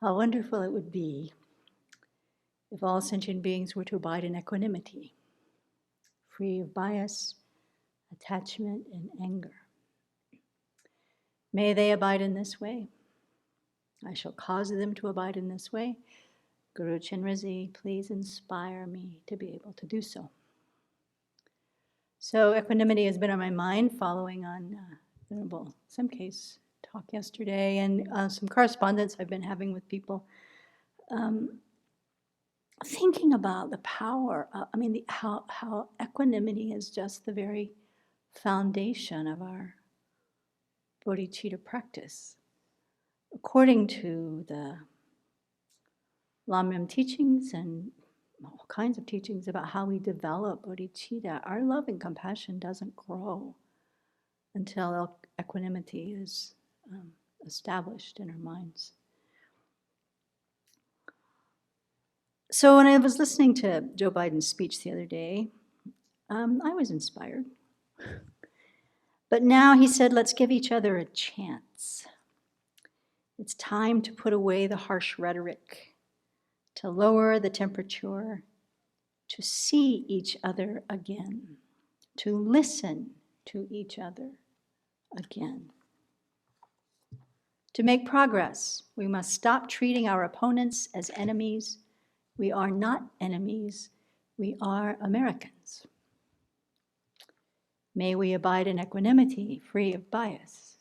How wonderful it would be if all sentient beings were to abide in equanimity, free of bias, attachment, and anger. May they abide in this way. I shall cause them to abide in this way. Guru Chenrezi, please inspire me to be able to do so. So equanimity has been on my mind following on Venerable Semke's talk yesterday and some correspondence I've been having with people. Thinking about the power, how equanimity is just the very foundation of our bodhicitta practice. According to the Lamrim teachings and all kinds of teachings about how we develop bodhicitta, our love and compassion doesn't grow until equanimity is established in our minds. So when I was listening to Joe Biden's speech the other day, I was inspired. But now he said, let's give each other a chance. It's time to put away the harsh rhetoric, to lower the temperature, to see each other again, to listen to each other again. To make progress, we must stop treating our opponents as enemies. We are not enemies, we are Americans. May we abide in equanimity, free of bias,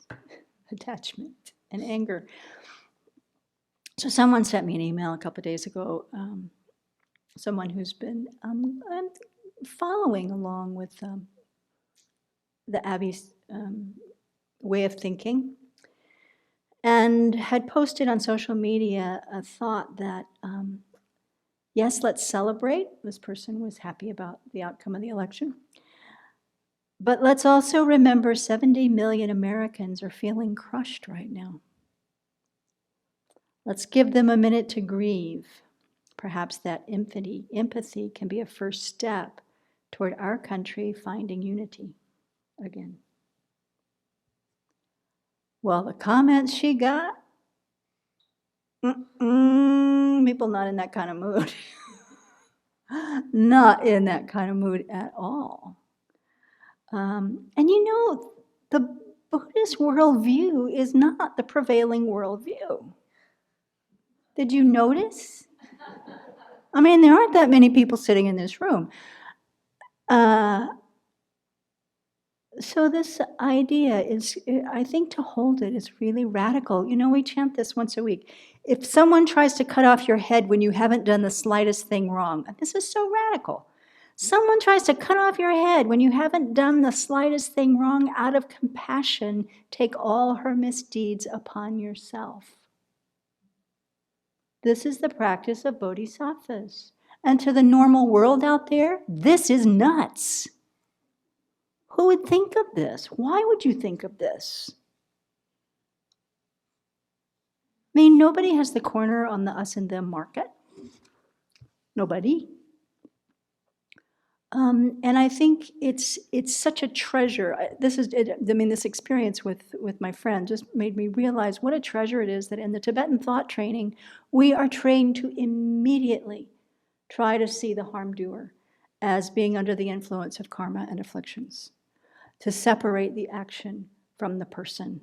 attachment, and anger. So someone sent me an email a couple of days ago, someone who's been following along with the Abbey's way of thinking, and had posted on social media a thought that, yes, let's celebrate. This person was happy about the outcome of the election. But let's also remember 70 million Americans are feeling crushed right now. Let's give them a minute to grieve. Perhaps that empathy can be a first step toward our country finding unity again. Well, the comments she got, people not in that kind of mood. Not in that kind of mood at all. And you know, the Buddhist worldview is not the prevailing worldview. Did you notice? I mean, there aren't that many people sitting in this room. So this idea is, I think to hold it is really radical. You know, we chant this once a week. If someone tries to cut off your head when you haven't done the slightest thing wrong, this is so radical. Someone tries to cut off your head when you haven't done the slightest thing wrong, out of compassion, take all her misdeeds upon yourself. This is the practice of bodhisattvas. And to the normal world out there, this is nuts. Who would think of this? Why would you think of this? I mean, nobody has the corner on the us and them market. Nobody. And I think it's such a treasure. This experience with my friend just made me realize what a treasure it is that in the Tibetan thought training, we are trained to immediately try to see the harm doer as being under the influence of karma and afflictions, to separate the action from the person,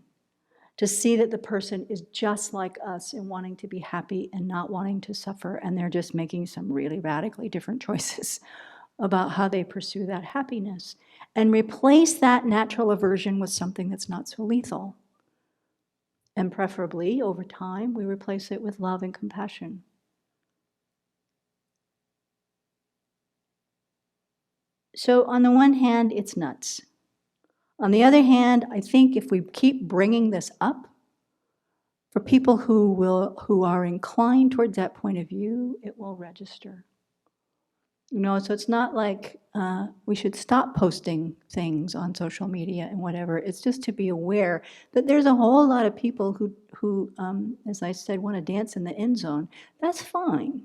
to see that the person is just like us in wanting to be happy and not wanting to suffer, and they're just making some really radically different choices about how they pursue that happiness, and replace that natural aversion with something that's not so lethal. And preferably, over time, we replace it with love and compassion. So on the one hand, it's nuts. On the other hand, I think if we keep bringing this up, for people who are inclined towards that point of view, it will register. You know, so it's not like we should stop posting things on social media and whatever. It's just to be aware that there's a whole lot of people who as I said, want to dance in the end zone. That's fine.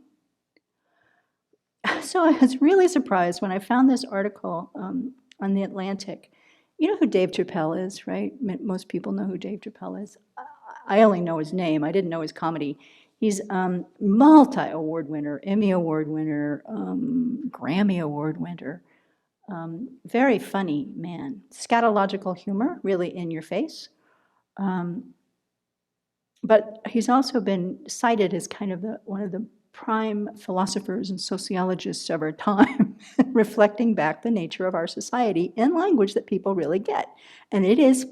So I was really surprised when I found this article on The Atlantic. You know who Dave Chappelle is, right? Most people know who Dave Chappelle is. I only know his name. I didn't know his comedy. He's multi-award winner, Emmy Award winner, Grammy Award winner. Very funny man. Scatological humor, really in your face. But he's also been cited as kind of one of the prime philosophers and sociologists of our time, reflecting back the nature of our society in language that people really get. And it is,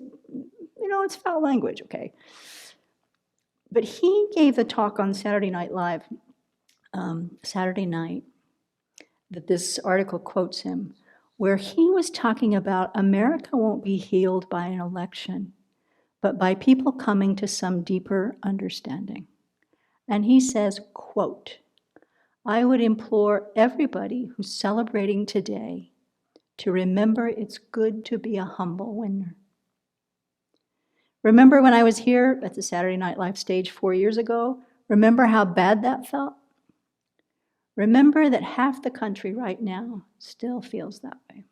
it's foul language, okay? But he gave the talk on Saturday Night Live, Saturday night, that this article quotes him, where he was talking about America won't be healed by an election, but by people coming to some deeper understanding. And he says, quote, I would implore everybody who's celebrating today to remember it's good to be a humble winner. Remember when I was here at the Saturday Night Live stage 4 years ago? Remember how bad that felt? Remember that half the country right now still feels that way.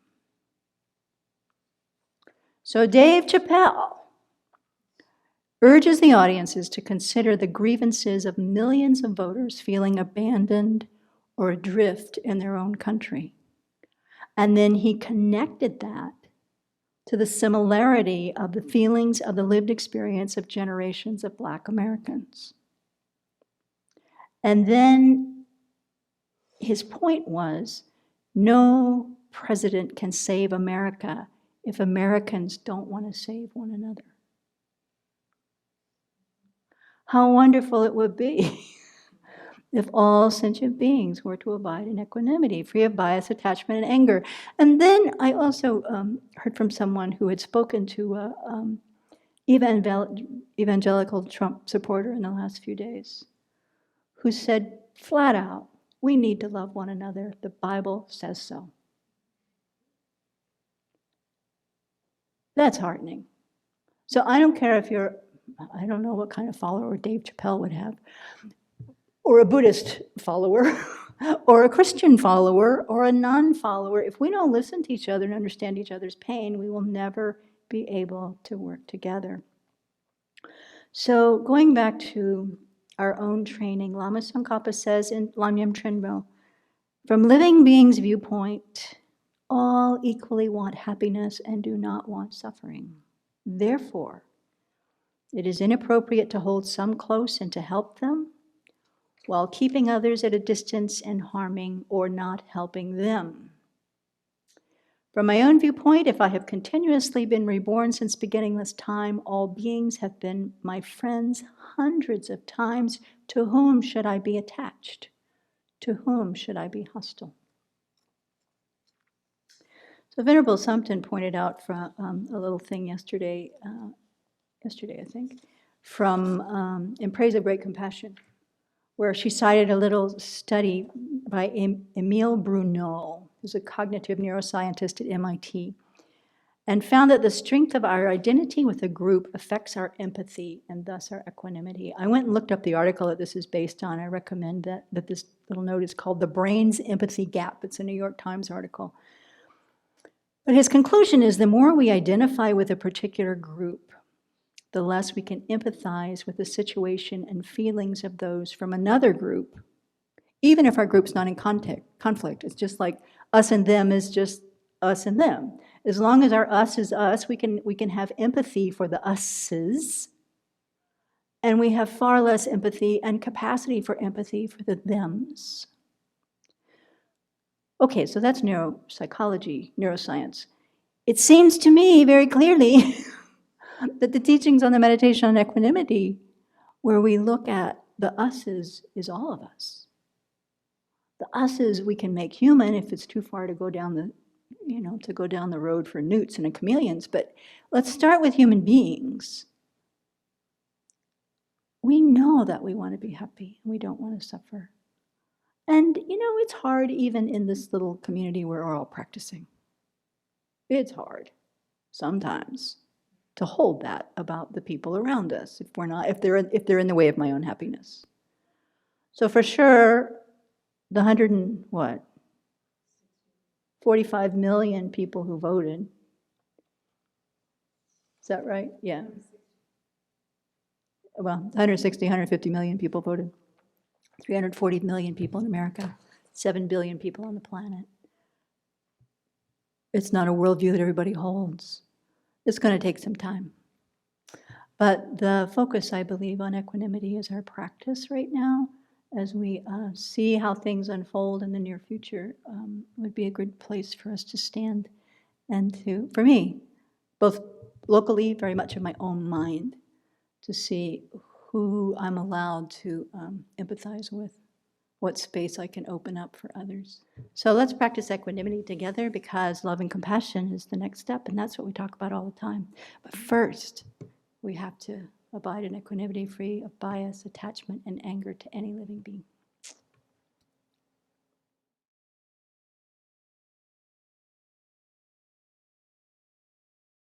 So Dave Chappelle urges the audiences to consider the grievances of millions of voters feeling abandoned or adrift in their own country. And then he connected that to the similarity of the feelings of the lived experience of generations of Black Americans. And then his point was, no president can save America if Americans don't want to save one another. How wonderful it would be if all sentient beings were to abide in equanimity, free of bias, attachment, and anger. And then I also heard from someone who had spoken to an evangelical Trump supporter in the last few days, who said flat out, we need to love one another. The Bible says so. That's heartening. So I don't care if you're, I don't know what kind of follower Dave Chappelle would have, or a Buddhist follower, or a Christian follower, or a non-follower. If we don't listen to each other and understand each other's pain, we will never be able to work together. So going back to our own training, Lama Tsongkhapa says in Lamyam Trengmo, from living beings' viewpoint, all equally want happiness and do not want suffering. Therefore, it is inappropriate to hold some close and to help them, while keeping others at a distance and harming or not helping them. From my own viewpoint, if I have continuously been reborn since beginningless time, all beings have been my friends hundreds of times. To whom should I be attached? To whom should I be hostile? So Venerable Sumpton pointed out from a little thing yesterday, I think, from In Praise of Great Compassion, where she cited a little study by Emile Bruneau, who's a cognitive neuroscientist at MIT, and found that the strength of our identity with a group affects our empathy and thus our equanimity. I went and looked up the article that this is based on. I recommend that this little note is called The Brain's Empathy Gap. It's a New York Times article. But his conclusion is the more we identify with a particular group, the less we can empathize with the situation and feelings of those from another group, even if our group's not in conflict. It's just like us and them is just us and them. As long as our us is us, we can have empathy for the us's, and we have far less empathy and capacity for empathy for the them's. Okay, so that's neuropsychology, neuroscience. It seems to me very clearly that the teachings on the meditation on equanimity, where we look at the us's, is all of us. The us's we can make human if it's too far to go down the road for newts and chameleons. But let's start with human beings. We know that we want to be happy and we don't want to suffer. And it's hard even in this little community where we're all practicing. It's hard sometimes to hold that about the people around us if they're in the way of my own happiness. So for sure, the 45 million people who voted. Is that right? Yeah. Well, 160, 150 million people voted. 340 million people in America, 7 billion people on the planet. It's not a worldview that everybody holds. It's going to take some time. But the focus, I believe, on equanimity is our practice right now. As we see how things unfold in the near future, would be a good place for us to stand and to, for me, both locally, very much in my own mind, to see who I'm allowed to empathize with, what space I can open up for others. So let's practice equanimity together, because love and compassion is the next step, and that's what we talk about all the time. But first, we have to abide in equanimity, free of bias, attachment, and anger to any living being.